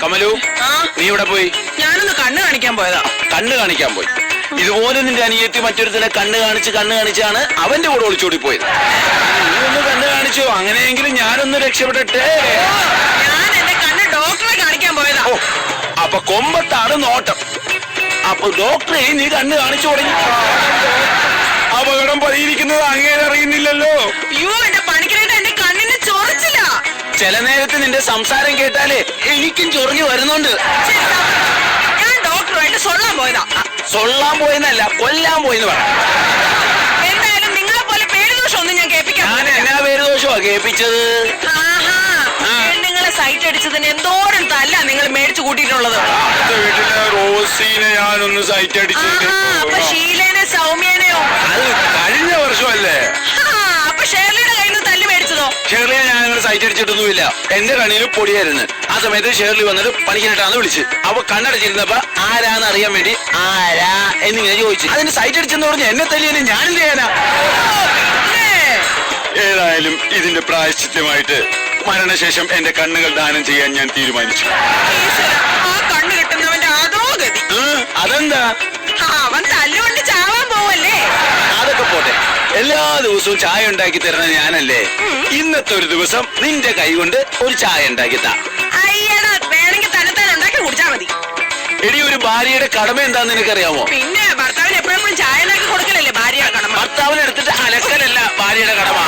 കമലു, നീ ഇവിടെ പോയി? ഞാനൊന്ന് കണ്ണ് കാണിക്കാൻ പോയതാ. കണ്ണ് കാണിക്കാൻ പോയി? ഇതുപോലെ നിന്റെ അനിയത്തി മറ്റൊരുത്തിനെ കണ്ണ് കാണിച്ചാണ് അവന്റെ കൂടെ ഒളിച്ചോടി പോയത്. നീ ഒന്ന് കണ്ണ് കാണിച്ചോ, അങ്ങനെയെങ്കിലും ഞാനൊന്ന് രക്ഷപ്പെടട്ടെ. ഞാൻ എന്റെ കണ്ണ് ഡോക്ടറെ കാണിക്കാൻ പോയതാ. ഓ, അപ്പൊ കൊമ്പത്താണ് നോട്ടം. അപ്പൊ ഡോക്ടറെ നീ കണ്ണ് കാണിച്ചു തുടങ്ങി. അപകടം പതിയിരിക്കുന്നത് അങ്ങേരെ അറിയുന്നില്ലല്ലോ. അയ്യോ, എന്റെ പണിക്കരേട്ട എന്റെ കണ്ണിന് ചൊറിച്ചില്ല. ചില നേരത്ത് നിന്റെ സംസാരം കേട്ടാലേ എനിക്കും ചൊറിഞ്ഞു വരുന്നുണ്ട്. ഞാൻ ഡോക്ടറുമായിട്ട് സൊല്ലാൻ പോയതാ. സൊല്ലാൻ പോയെന്നല്ല, കൊല്ലാൻ പോയെന്ന് പറ. എന്തായാലും നിങ്ങളെ പോലെ പേരുദോഷം ഒന്നും ഞാൻ കേൾപ്പിക്കാൻ. ഞാൻ എന്നാ പേരുദോഷമാ കേൾപ്പിച്ചത്? നിങ്ങളെ സൈറ്റ് അടിച്ചതിന് എന്തോരം തല്ല നിങ്ങൾ മേടിച്ചു കൂട്ടിയിട്ടുള്ളത്. വീട്ടിലെ റോസീനെ ഞാനൊന്ന് സൈറ്റ് അടിച്ചു. അപ്പൊ ഷീലേനെ സൗമ്യനെയോ? അത് കഴിഞ്ഞ വർഷമല്ലേ. അപ്പൊ ഷേർലിയുടെ കയ്യിൽ നിന്ന് തല്ല് മേടിച്ചതോ? ഷേർലിയെ ഞാൻ സൈറ്റ് അടിച്ചിട്ടൊന്നുമില്ല. എന്റെ കണ്ണിൽ പൊടിയായിരുന്നു. ആ സമയത്ത് ഷേർലി വന്നിട്ട് പണിക്കിട്ടാന്ന് വിളിച്ച്. അപ്പൊ കണ്ണടച്ചിരുന്നപ്പോ ആരാന്ന് അറിയാൻ വേണ്ടി ആരാ എന്നിങ്ങനെ ചോദിച്ചു. അതിന് സൈറ്റ് അടിച്ചെന്ന് പറഞ്ഞ് എന്നെ തല്ലിയതിന് ഞാനെന്ത് ചെയ്യാനാ? ഏതായാലും ഇതിന്റെ പ്രായശ്ചിത്യമായിട്ട് മരണശേഷം എന്റെ കണ്ണുകൾ ദാനം ചെയ്യാൻ ഞാൻ തീരുമാനിച്ചു. ആ കണ്ണ് കിട്ടുന്നവന്റെ അതോ ഗതി. അതെന്താ? അവൻ തല്ലുകൊണ്ട് ചാവാൻ പോവല്ലേ. അതൊക്കെ പോട്ടെ, എല്ലാ ദിവസവും ചായ ഉണ്ടാക്കി തരുന്നത് ഞാനല്ലേ. ഇന്നത്തെ ഒരു ദിവസം നിന്റെ കൈ കൊണ്ട് ഒരു ചായ ഉണ്ടാക്കി താ. അയ്യടാ, വേണമെങ്കിൽ തന്നെ ഉണ്ടാക്കി കുടിച്ചാ മതി. എടി, ഒരു ഭാര്യയുടെ കടമ എന്താന്ന് നിനക്കറിയാമോ? പിന്നെ ഭർത്താവിന് എപ്പോഴും ചായ ഉണ്ടാക്കി കൊടുക്കലല്ലേ ഭാര്യയുടെ കടമ. ഭർത്താവിനെ എടുത്തിട്ട് അലക്കലല്ല ഭാര്യയുടെ കടമ.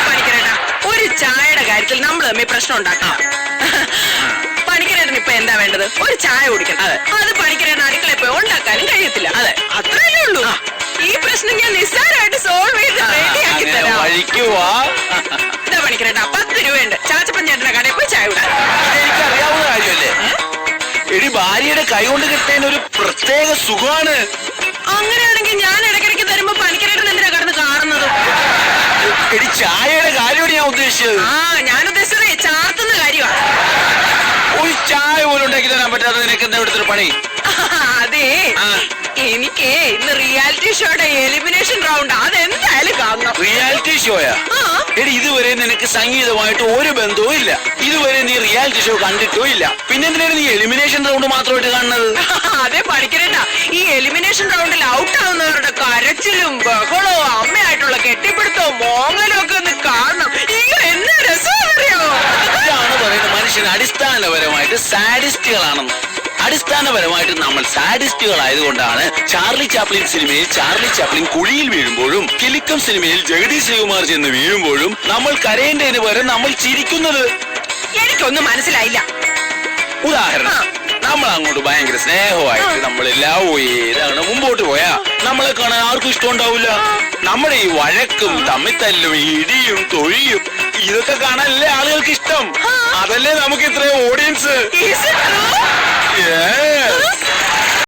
പണിക്കരേട്ടാ, ഒരു ചായയുടെ കാര്യത്തിൽ നമ്മൾ തമ്മിൽ പ്രശ്നം ഉണ്ടാക്കാം. പണിക്കരേട്ടന് ഇപ്പൊ എന്താ വേണ്ടത്? ഒരു ചായ കുടിക്കണം. അത് പണിക്കരേട്ടൻ അടുക്കളയിൽ പോയി ഉണ്ടാക്കാനും കഴിയത്തില്ല. അതെ, അത്രയല്ലേ ഉള്ളൂ. ഈ പ്രശ്നം ഞാൻ നിസ്സാരമായിട്ട് സോൾവ് ചെയ്ത് റെഡിയാക്കി തരാം. ഇതാ പണിക്കരേട്ടാ, 10 രൂപയുണ്ട്. ചാച്ചപ്പൻ ചേട്ടന്റെ കടയിൽ പോയി ചായ വിടാം. എനിക്കറിയാവുന്ന കാര്യമല്ലേ. എടി, ഭാര്യയുടെ കൈ കൊണ്ട് കിട്ടുന്ന ഒരു പ്രത്യേക സുഖമാണ്. അങ്ങനെയാണെങ്കിൽ ഞാൻ ഇടയ്ക്കിടയ്ക്ക് തരുമ്പോ പണിക്കരേട്ടൻ എന്തിനാ കടന്ന് കാണുന്നത്? എടി, ചായയുടെ കാര്യമാണ് ഞാൻ ഉദ്ദേശിച്ചത്. ഞാൻ ഉദ്ദേശിച്ചത് ചാർത്തുന്ന കാര്യമാണ്. ഒരു ചായ പോലും ഉണ്ടാക്കി തരാൻ പറ്റാതെ നിനക്ക് എന്താ ഇവിടുത്തെ പണി? അതെ, എനിക്ക് ഇന്ന് റിയാലിറ്റി ഷോയുടെ എലിമിനേഷൻ റൗണ്ട് അതെന്തായാലും കാണണം. റിയാലിറ്റി ഷോയാ? എടി, ഇതുവരെ നിനക്ക് സംഗീതമായിട്ട് ഒരു ബന്ധവും ഇല്ല. ഇതുവരെ നീ റിയാലിറ്റി ഷോ കണ്ടിട്ടോ ഇല്ല. പിന്നെ എന്തിനാണ് നീ എലിമിനേഷൻ റൗണ്ട് മാത്രമായിട്ട് കാണുന്നത്? അതെ പണിക്കരേട്ട, ഈ എലിമിനേഷൻ റൗണ്ടിൽ ഔട്ട് ആവുന്നവരുടെ കരച്ചിലും ബഹളവും അമ്മയായിട്ടുള്ള കെട്ടിപ്പിടുത്തവും മോങ്ങലും ഒക്കെ ഒന്ന് കാണണം. എന്നാ രസമറിയോ? ഇതാണ് പറയുന്നത് മനുഷ്യൻ അടിസ്ഥാനപരമായിട്ട് സാഡിസ്റ്റുകളാണെന്ന്. അടിസ്ഥാനപരമായിട്ട് നമ്മൾ സാഡിസ്റ്റുകളായതുകൊണ്ടാണ് ചാർലി ചാപ്ലിൻ സിനിമയിൽ ചാർലി ചാപ്ലിൻ കുഴിയിൽ വീഴുമ്പോഴും കിലുക്കം സിനിമയിൽ ജഗദീഷ് ശ്രീകുമാർ ചെന്ന് വീഴുമ്പോഴും നമ്മൾ കരയേണ്ടതിന് പകരം നമ്മൾ ചിരിക്കുന്നത്. എനിക്കൊന്നും മനസ്സിലായില്ല. ഉദാഹരണം, നമ്മൾ അങ്ങോട്ട് ഭയങ്കര സ്നേഹമായിട്ട് നമ്മൾ ലവ് ചെയ്താണ് മുമ്പോട്ട് പോയാ നമ്മളെ കാണാൻ ആർക്കും ഇഷ്ടം ഉണ്ടാവില്ല. നമ്മുടെ ഈ വഴക്കും തമ്മിത്തല്ലും ഇടിയും തൊഴിയും ഇതൊക്കെ കാണാനല്ലേ ആളുകൾക്ക് ഇഷ്ടം. അതല്ലേ നമുക്ക് ഇത്രയും ഓഡിയൻസ്.